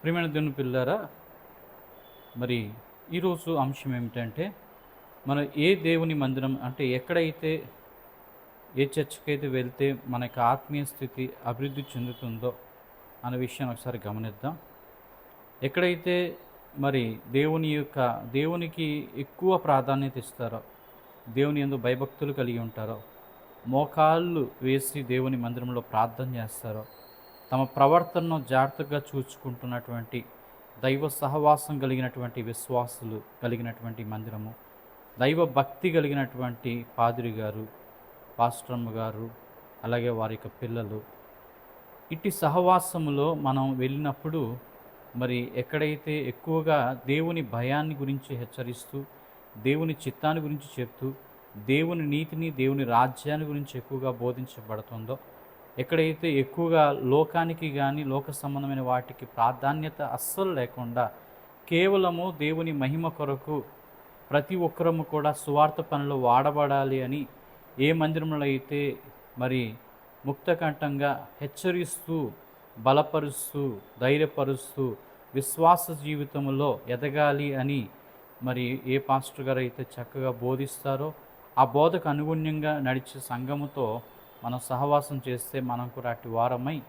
ప్రియమైన దేవుని పిల్లారా, మరి ఈరోజు అంశం ఏమిటంటే, మనం ఏ దేవుని మందిరం అంటే ఎక్కడైతే ఏ చర్చికైతే వెళ్తే మనకి ఆత్మీయ స్థితి అభివృద్ధి చెందుతుందో అనే విషయాన్ని ఒకసారి గమనిద్దాం. ఎక్కడైతే మరి దేవునికి ఎక్కువ ప్రాధాన్యత ఇస్తారో, దేవుని యందు భయభక్తులు కలిగి ఉంటారో, మోకాళ్ళు వేసి దేవుని మందిరంలో ప్రార్థన చేస్తారో, తమ ప్రవర్తనను జాగ్రత్తగా చూచుకుంటున్నటువంటి దైవ సహవాసం కలిగినటువంటి విశ్వాసులు కలిగినటువంటి మందిరము, దైవ భక్తి కలిగినటువంటి పాదిరి గారు, పాస్టరమ్మ గారు, అలాగే వారి యొక్క పిల్లలు, ఇట్టి సహవాసములో మనం వెళ్ళినప్పుడు మరి ఎక్కడైతే ఎక్కువగా దేవుని భయాన్ని గురించి హెచ్చరిస్తూ, దేవుని చిత్తాన్ని గురించి చెప్తూ, దేవుని నీతిని, దేవుని రాజ్యాన్ని గురించి ఎక్కువగా బోధించబడుతుందో, ఎక్కడైతే ఎక్కువగా లోకానికి కానీ లోక సంబంధమైన వాటికి ప్రాధాన్యత అస్సలు లేకుండా కేవలము దేవుని మహిమ కొరకు ప్రతి ఒక్కరము కూడా సువార్త పనిలో వాడబడాలి అని ఏ మందిరంలో అయితే మరి ముక్తకంఠంగా హెచ్చరిస్తూ, బలపరుస్తూ, ధైర్యపరుస్తూ విశ్వాస జీవితంలో ఎదగాలి అని మరి ఏ పాస్టర్ గారు అయితే చక్కగా బోధిస్తారో ఆ బోధకు అనుగుణ్యంగా నడిచే సంఘముతో మనం సహవాసం చేస్తే మనం కూడా అటు వారమై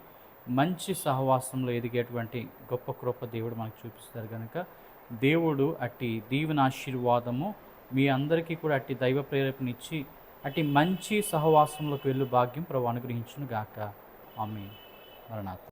మంచి సహవాసంలో ఎదిగేటువంటి గొప్ప కృప దేవుడు మనకు చూపిస్తారు కనుక దేవుడు అట్టి దీవెన ఆశీర్వాదము మీ అందరికీ కూడా అట్టి దైవ ప్రేరేపణిచ్చి అట్టి మంచి సహవాసంలోకి వెళ్ళు భాగ్యం ప్రభు అనుగ్రహించును గాక. ఆమేన్. మరణాత్.